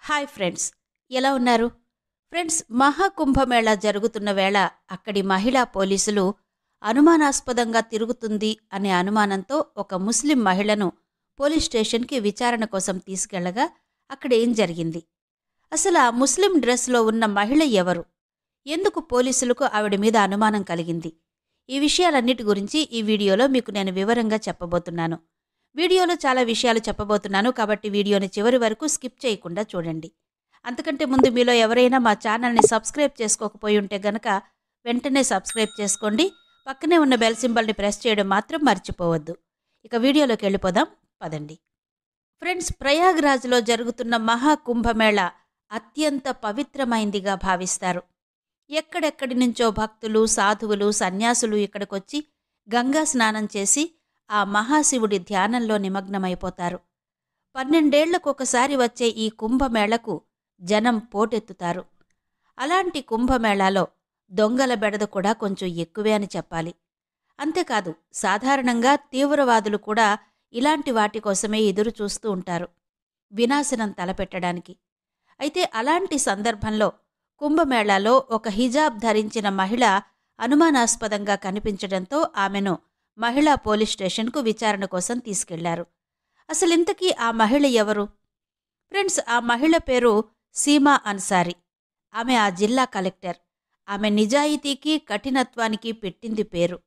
Hi friends, ఎలా ఉన్నారు? Friends, Maha Kumbh Mela జరుగుతున్న వేళ అక్కడి మహిళా పోలీసులు అనుమానాస్పదంగా తిరుగుతుంది అనే అనుమానంతో ఒక ముస్లిం మహిళను పోలీస్ స్టేషన్కి విచారణ కోసం తీసుకెళ్లగా అక్కడేం జరిగింది? అసలు ఆ ముస్లిం డ్రెస్లో ఉన్న మహిళ ఎవరు? ఎందుకు పోలీసులకు ఆవిడ మీద అనుమానం కలిగింది? ఈ విషయాలన్నిటి గురించి ఈ వీడియోలో మీకు నేను వివరంగా చెప్పబోతున్నాను. వీడియోలో చాలా విషయాలు చెప్పబోతున్నాను కాబట్టి వీడియోని చివరి వరకు స్కిప్ చేయకుండా చూడండి. అంతకంటే ముందు మీలో ఎవరైనా మా ఛానల్ని సబ్స్క్రైబ్ చేసుకోకపోయి ఉంటే గనక వెంటనే సబ్స్క్రైబ్ చేసుకోండి. పక్కనే ఉన్న బెల్ సింబల్ని ప్రెస్ చేయడం మాత్రం మర్చిపోవద్దు. ఇక వీడియోలోకి వెళ్ళిపోదాం, పదండి. ఫ్రెండ్స్, ప్రయాగ్రాజ్లో జరుగుతున్న మహాకుంభమేళా అత్యంత పవిత్రమైందిగా భావిస్తారు. ఎక్కడెక్కడి నుంచో భక్తులు, సాధువులు, సన్యాసులు ఇక్కడికొచ్చి గంగా స్నానం చేసి ఆ మహాశివుడి ధ్యానంలో నిమగ్నమైపోతారు. 12 ఏళ్లకొకసారి వచ్చే ఈ కుంభమేళకు జనం పోటెత్తుతారు. అలాంటి కుంభమేళాలో దొంగల బెడద కూడా కొంచెం ఎక్కువే అని చెప్పాలి. అంతేకాదు, సాధారణంగా తీవ్రవాదులు కూడా ఇలాంటి వాటి కోసమే ఎదురు చూస్తూ ఉంటారు, వినాశనం తలపెట్టడానికి. అయితే అలాంటి సందర్భంలో కుంభమేళాలో ఒక హిజాబ్ ధరించిన మహిళ అనుమానాస్పదంగా కనిపించడంతో ఆమెను మహిళా పోలీస్ స్టేషన్కు విచారణ కోసం తీసుకెళ్లారు. అసలింతకీ ఆ మహిళ ఎవరు? ఫ్రెండ్స్, ఆ మహిళ పేరు సీమా అన్సారీ. ఆమె ఆ జిల్లా కలెక్టర్. ఆమె నిజాయితీకి, కఠినత్వానికి పెట్టింది పేరు.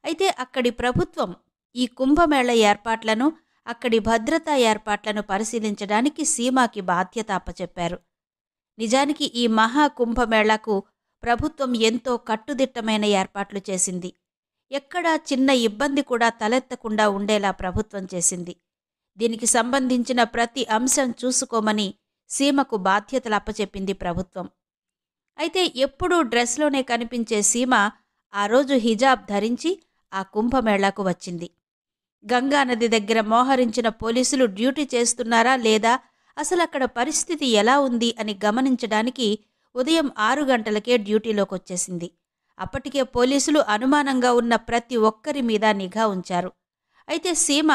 అయితే అక్కడి ప్రభుత్వం ఈ కుంభమేళ ఏర్పాట్లను, అక్కడి భద్రతా ఏర్పాట్లను పరిశీలించడానికి సీమాకి బాధ్యత అప్పచెప్పారు. నిజానికి ఈ మహాకుంభమేళాకు ప్రభుత్వం ఎంతో కట్టుదిట్టమైన ఏర్పాట్లు చేసింది. ఎక్కడా చిన్న ఇబ్బంది కూడా తలెత్తకుండా ఉండేలా ప్రభుత్వం చేసింది. దీనికి సంబంధించిన ప్రతి అంశం చూసుకోమని సీమకు బాధ్యతలు అప్పచెప్పింది ప్రభుత్వం. అయితే ఎప్పుడూ డ్రెస్లోనే కనిపించే సీమ ఆ రోజు హిజాబ్ ధరించి ఆ కుంభమేళాకు వచ్చింది. గంగానది దగ్గర మోహరించిన పోలీసులు డ్యూటీ చేస్తున్నారా లేదా, అసలక్కడ పరిస్థితి ఎలా ఉంది అని గమనించడానికి ఉదయం 6 గంటలకే డ్యూటీలోకొచ్చేసింది. అప్పటికే పోలీసులు అనుమానంగా ఉన్న ప్రతి ఒక్కరి మీద నిఘా ఉంచారు. అయితే సీమ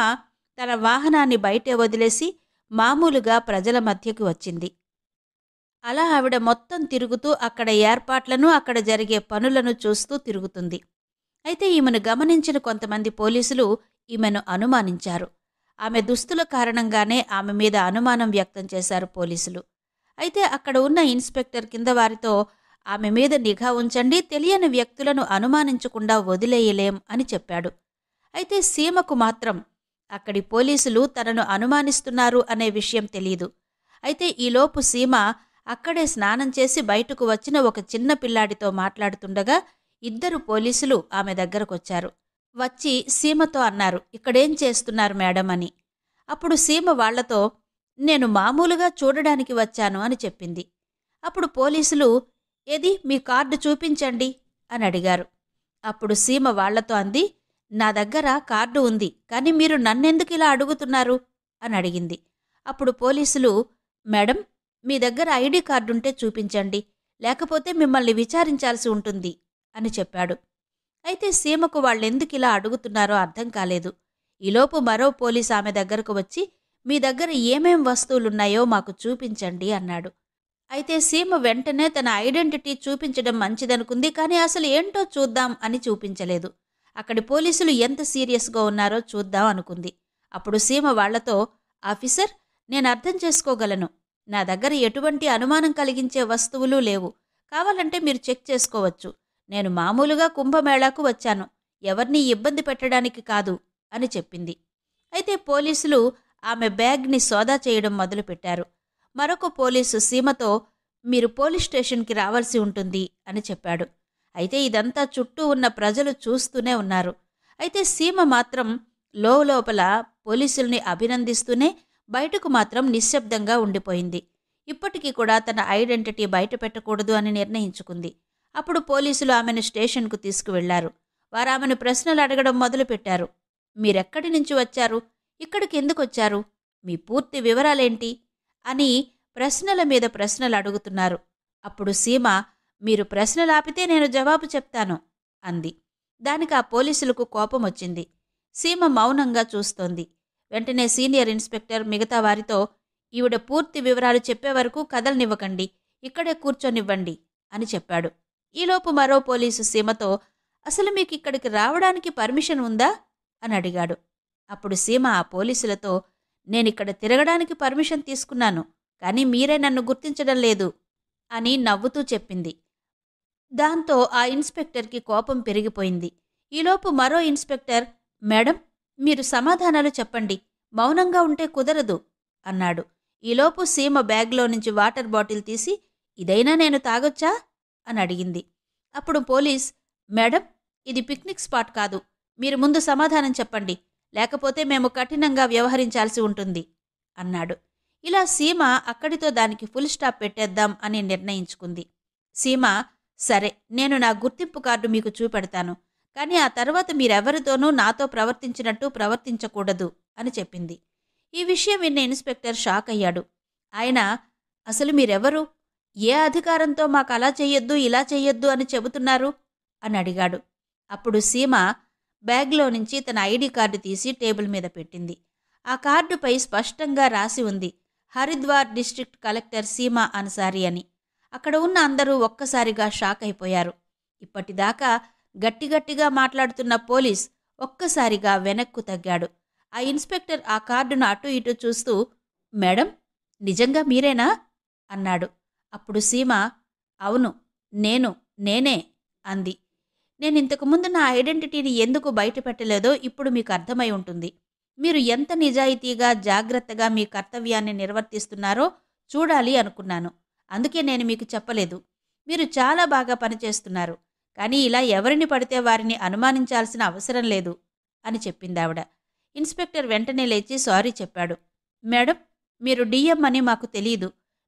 తన వాహనాన్ని బయటే వదిలేసి మామూలుగా ప్రజల మధ్యకు వచ్చింది. అలా ఆవిడ మొత్తం తిరుగుతూ అక్కడ ఏర్పాట్లను, అక్కడ జరిగే పనులను చూస్తూ తిరుగుతుంది. అయితే ఈమెను గమనించిన కొంతమంది పోలీసులు ఈమెను అనుమానించారు. ఆమె దుస్తుల కారణంగానే ఆమె మీద అనుమానం వ్యక్తం చేశారు పోలీసులు. అయితే అక్కడ ఉన్న ఇన్స్పెక్టర్ కింద వారితో ఆమె మీద నిఘా ఉంచండి, తెలియని వ్యక్తులను అనుమానించకుండా వదిలేయలేం అని చెప్పాడు. అయితే సీమకు మాత్రం అక్కడి పోలీసులు తనను అనుమానిస్తున్నారు అనే విషయం తెలీదు. అయితే ఈలోపు సీమ అక్కడే స్నానం చేసి బయటకు వచ్చిన ఒక చిన్న పిల్లాడితో మాట్లాడుతుండగా 2 పోలీసులు ఆమె దగ్గరకొచ్చారు. వచ్చి సీమతో అన్నారు, ఇక్కడేం చేస్తున్నారు మేడం అని. అప్పుడు సీమ వాళ్లతో, నేను మామూలుగా చూడడానికి వచ్చాను అని చెప్పింది. అప్పుడు పోలీసులు, ఏది మీ కార్డు చూపించండి అని అడిగారు. అప్పుడు సీమ వాళ్లతో అంది, నా దగ్గర కార్డు ఉంది, కానీ మీరు నన్నెందుకు ఇలా అడుగుతున్నారు అని అడిగింది. అప్పుడు పోలీసులు, మేడం, మీ దగ్గర ఐడి కార్డుంటే చూపించండి, లేకపోతే మిమ్మల్ని విచారించాల్సి ఉంటుంది అని చెప్పాడు. అయితే సీమకు వాళ్ళెందుకు ఇలా అడుగుతున్నారో అర్థం కాలేదు. ఈలోపు మరో పోలీసు ఆమె దగ్గరకు వచ్చి, మీ దగ్గర ఏమేం వస్తువులున్నాయో మాకు చూపించండి అన్నాడు. అయితే సీమ వెంటనే తన ఐడెంటిటీ చూపించడం మంచిదనుకుంది, కానీ అసలు ఏంటో చూద్దాం అని చూపించలేదు. అక్కడి పోలీసులు ఎంత సీరియస్గా ఉన్నారో చూద్దాం అనుకుంది. అప్పుడు సీమ వాళ్లతో, ఆఫీసర్, నేను అర్థం చేసుకోగలను, నా దగ్గర ఎటువంటి అనుమానం కలిగించే వస్తువులు లేవు, కావాలంటే మీరు చెక్ చేసుకోవచ్చు, నేను మామూలుగా కుంభమేళాకు వచ్చాను, ఎవరినీ ఇబ్బంది పెట్టడానికి కాదు అని చెప్పింది. అయితే పోలీసులు ఆమె బ్యాగ్ని సోదా చేయడం మొదలుపెట్టారు. మరొక పోలీసు సీమతో, మీరు పోలీస్ స్టేషన్కి రావాల్సి ఉంటుంది అని చెప్పాడు. అయితే ఇదంతా చుట్టూ ఉన్న ప్రజలు చూస్తూనే ఉన్నారు. అయితే సీమ మాత్రం లోపల పోలీసుల్ని అభినందిస్తూనే బయటకు మాత్రం నిశ్శబ్దంగా ఉండిపోయింది. ఇప్పటికీ కూడా తన ఐడెంటిటీ బయట పెట్టకూడదు అని నిర్ణయించుకుంది. అప్పుడు పోలీసులు ఆమెను స్టేషన్కు తీసుకువెళ్లారు. వారు ఆమెను ప్రశ్నలు అడగడం మొదలుపెట్టారు. మీరెక్కడి నుంచి వచ్చారు, ఇక్కడికి ఎందుకొచ్చారు, మీ పూర్తి వివరాలేంటి అని ప్రశ్నల మీద ప్రశ్నలు అడుగుతున్నారు. అప్పుడు సీమ, మీరు ప్రశ్నలు ఆపితే నేను జవాబు చెప్తాను అంది. దానికి ఆ పోలీసులకు కోపం వచ్చింది. సీమ మౌనంగా చూస్తోంది. వెంటనే సీనియర్ ఇన్స్పెక్టర్ మిగతా వారితో, ఈవిడ పూర్తి వివరాలు చెప్పే వరకు కదలనివ్వకండి, ఇక్కడే కూర్చొనివ్వండి అని చెప్పాడు. ఈలోపు మరో పోలీసు సీమతో, అసలు మీకు ఇక్కడికి రావడానికి పర్మిషన్ ఉందా అని అడిగాడు. అప్పుడు సీమ ఆ పోలీసులతో, నేనిక్కడ తిరగడానికి పర్మిషన్ తీసుకున్నాను, కానీ మీరే నన్ను గుర్తించడం లేదు అని నవ్వుతూ చెప్పింది. దాంతో ఆ ఇన్స్పెక్టర్కి కోపం పెరిగిపోయింది. ఈలోపు మరో ఇన్స్పెక్టర్, మేడం మీరు సమాధానాలు చెప్పండి, మౌనంగా ఉంటే కుదరదు అన్నాడు. ఈలోపు సీమ బ్యాగ్లో నుంచి వాటర్ బాటిల్ తీసి, ఇదైనా నేను తాగొచ్చా అని అడిగింది. అప్పుడు పోలీస్, మేడం ఇది పిక్నిక్ స్పాట్ కాదు, మీరు ముందు సమాధానం చెప్పండి, లేకపోతే మేము కఠినంగా వ్యవహరించాల్సి ఉంటుంది అన్నాడు. ఇలా సీమ అక్కడితో దానికి ఫుల్ స్టాప్ పెట్టేద్దాం అని నిర్ణయించుకుంది. సీమ, సరే నేను నా గుర్తింపు కార్డు మీకు చూపెడతాను, కానీ ఆ తర్వాత మీరెవరితోనూ నాతో ప్రవర్తించినట్టు ప్రవర్తించకూడదు అని చెప్పింది. ఈ విషయం విన్న ఇన్స్పెక్టర్ షాక్ అయ్యాడు. ఆయన, అసలు మీరెవరు, ఏ అధికారంతో మాకు అలా చెయ్యొద్దు ఇలా చెయ్యొద్దు అని చెబుతున్నారు అని అడిగాడు. అప్పుడు సీమ బ్యాగ్లో నుంచి తన ఐడి కార్డు తీసి టేబుల్ మీద పెట్టింది. ఆ కార్డుపై స్పష్టంగా రాసి ఉంది, హరిద్వార్ డిస్ట్రిక్ట్ కలెక్టర్ సీమా అన్సారీ అని. అక్కడ ఉన్న అందరూ ఒక్కసారిగా షాక్ అయిపోయారు. ఇప్పటిదాకా గట్టిగట్టిగా మాట్లాడుతున్న పోలీస్ ఒక్కసారిగా వెనక్కు తగ్గాడు. ఆ ఇన్స్పెక్టర్ ఆ కార్డును అటు ఇటు చూస్తూ, మేడం నిజంగా మీరేనా అన్నాడు. అప్పుడు సీమ, అవును నేనే అంది. నేనింతకుముందు నా ఐడెంటిటీని ఎందుకు బయటపెట్టలేదో ఇప్పుడు మీకు అర్థమై ఉంటుంది. మీరు ఎంత నిజాయితీగా జాగ్రత్తగా మీ కర్తవ్యాన్ని నిర్వర్తిస్తున్నారో చూడాలి అనుకున్నాను. అందుకే నేను మీకు చెప్పలేదు. మీరు చాలా బాగా పనిచేస్తున్నారు, కానీ ఇలా ఎవరిని పడితే వారిని అనుమానించాల్సిన అవసరం లేదు అని చెప్పిందావిడ. ఇన్స్పెక్టర్ వెంటనే లేచి సారీ చెప్పాడు. మేడం మీరు డిఎం అని మాకు తెలీదు.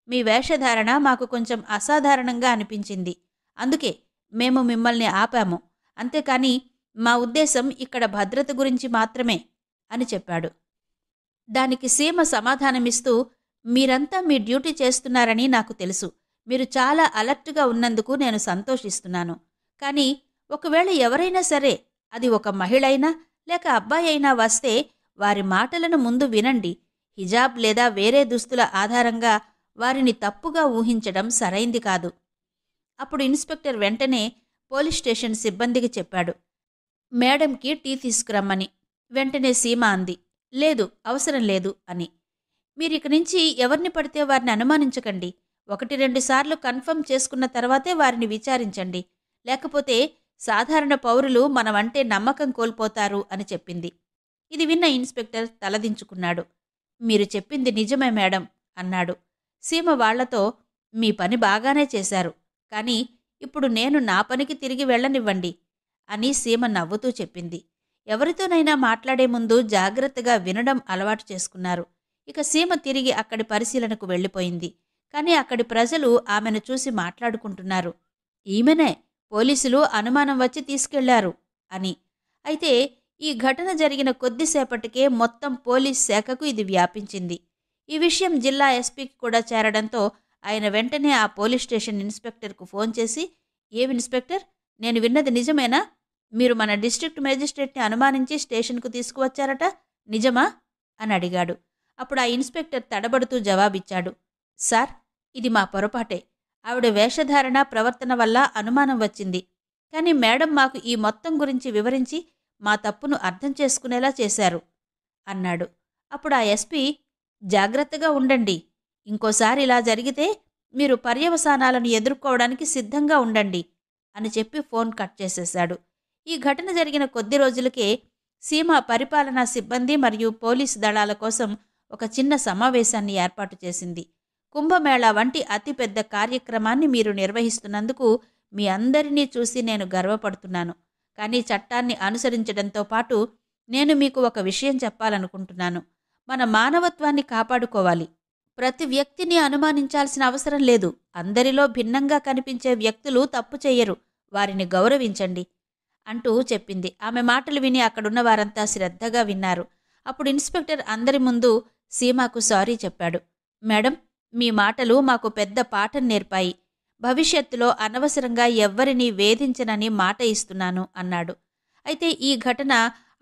మీ వేషధారణ మాకు కొంచెం అసాధారణంగా అనిపించింది, అందుకే మేము మిమ్మల్ని ఆపాము. అంతేకాని మా ఉద్దేశం ఇక్కడ భద్రత గురించి మాత్రమే అని చెప్పాడు. దానికి సీమ సమాధానమిస్తూ, మీరంతా మీ డ్యూటీ చేస్తున్నారని నాకు తెలుసు. మీరు చాలా అలర్ట్గా ఉన్నందుకు నేను సంతోషిస్తున్నాను. కానీ ఒకవేళ ఎవరైనా సరే, అది ఒక మహిళ అయినా లేక అబ్బాయి అయినా వస్తే వారి మాటలను ముందు వినండి. హిజాబ్ లేదా వేరే దుస్తుల ఆధారంగా వారిని తప్పుగా ఊహించడం సరైంది కాదు. అప్పుడు ఇన్స్పెక్టర్ వెంటనే పోలీస్ స్టేషన్ సిబ్బందికి చెప్పాడు, మేడంకి టీ తీసుకురమ్మని. వెంటనే సీమ అంది, లేదు అవసరం లేదు అని. మీరిక నుంచి ఎవరిని పడితే వారిని అనుమానించకండి. 1-2 సార్లు కన్ఫర్మ్ చేసుకున్న తర్వాతే వారిని విచారించండి, లేకపోతే సాధారణ పౌరులు మనమంటే నమ్మకం కోల్పోతారు అని చెప్పింది. ఇది విన్న ఇన్స్పెక్టర్ తలదించుకున్నాడు. మీరు చెప్పింది నిజమే మేడం అన్నాడు. సీమ వాళ్లతో, మీ పని బాగానే చేశారు, కానీ ఇప్పుడు నేను నా పనికి తిరిగి వెళ్ళనివ్వండి అని సీమ నవ్వుతూ చెప్పింది. ఎవరితోనైనా మాట్లాడే ముందు జాగ్రత్తగా వినడం అలవాటు చేసుకున్నారు. ఇక సీమ తిరిగి అక్కడి పరిశీలనకు వెళ్ళిపోయింది. కానీ అక్కడి ప్రజలు ఆమెను చూసి మాట్లాడుకుంటున్నారు, ఈమెనే పోలీసులు అనుమానం వచ్చి తీసుకెళ్లారు అని. అయితే ఈ ఘటన జరిగిన కొద్దిసేపటికే మొత్తం పోలీస్ శాఖకు ఇది వ్యాపించింది. ఈ విషయం జిల్లా ఎస్పీకి కూడా చేరడంతో ఆయన వెంటనే ఆ పోలీస్ స్టేషన్ ఇన్స్పెక్టర్కు ఫోన్ చేసి, ఏం ఇన్స్పెక్టర్, నేను విన్నది నిజమేనా? మీరు మన డిస్ట్రిక్ట్ మేజిస్ట్రేట్ని అనుమానించి స్టేషన్కు తీసుకువచ్చారట, నిజమా అని అడిగాడు. అప్పుడు ఆ ఇన్స్పెక్టర్ తడబడుతూ జవాబిచ్చాడు, సార్ ఇది మా పొరపాటే. ఆవిడ వేషధారణ ప్రవర్తన వల్ల అనుమానం వచ్చింది. కానీ మేడం మాకు ఈ మొత్తం గురించి వివరించి మా తప్పును అర్థం చేసుకునేలా చేశారు అన్నాడు. అప్పుడు ఆ ఎస్పీ, జాగ్రత్తగా ఉండండి, ఇంకోసారి ఇలా జరిగితే మీరు పర్యవసానాలను ఎదుర్కోవడానికి సిద్ధంగా ఉండండి అని చెప్పి ఫోన్ కట్ చేసేశాడు. ఈ ఘటన జరిగిన కొద్ది రోజులకే సీమ పరిపాలనా సిబ్బంది మరియు పోలీసు దళాల కోసం ఒక చిన్న సమావేశాన్ని ఏర్పాటు చేసింది. కుంభమేళా వంటి అతిపెద్ద కార్యక్రమాన్ని మీరు నిర్వహిస్తున్నందుకు మీ అందరినీ చూసి నేను గర్వపడుతున్నాను. కానీ చట్టాన్ని అనుసరించడంతో పాటు నేను మీకు ఒక విషయం చెప్పాలనుకుంటున్నాను. మన మానవత్వాన్ని కాపాడుకోవాలి. ప్రతి వ్యక్తిని అనుమానించాల్సిన అవసరం లేదు. అందరిలో భిన్నంగా కనిపించే వ్యక్తులు తప్పు చెయ్యరు, వారిని గౌరవించండి అంటూ చెప్పింది. ఆమె మాటలు విని అక్కడున్న వారంతా శ్రద్ధగా విన్నారు. అప్పుడు ఇన్స్పెక్టర్ అందరి ముందు సీమాకు సారీ చెప్పాడు. మేడం, మీ మాటలు మాకు పెద్ద పాఠం నేర్పాయి. భవిష్యత్తులో అనవసరంగా ఎవ్వరినీ వేధించనని మాట ఇస్తున్నాను అన్నాడు. అయితే ఈ ఘటన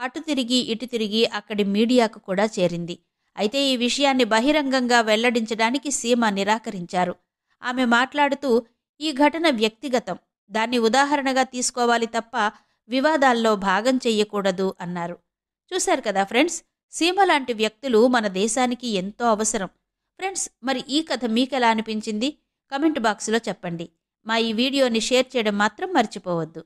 అటు తిరిగి ఇటు తిరిగి అక్కడి మీడియాకు కూడా చేరింది. అయితే ఈ విషయాన్ని బహిరంగంగా వెల్లడించడానికి సీమ నిరాకరించారు. ఆమె మాట్లాడుతూ, ఈ ఘటన వ్యక్తిగతం, దాన్ని ఉదాహరణగా తీసుకోవాలి తప్ప వివాదాల్లో భాగం చెయ్యకూడదు అన్నారు. చూశారు కదా ఫ్రెండ్స్, సీమ లాంటి వ్యక్తులు మన దేశానికి ఎంతో అవసరం. ఫ్రెండ్స్, మరి ఈ కథ మీకెలా అనిపించింది? కమెంట్ బాక్స్లో చెప్పండి. మా ఈ వీడియోని షేర్ చేయడం మాత్రం మర్చిపోవద్దు.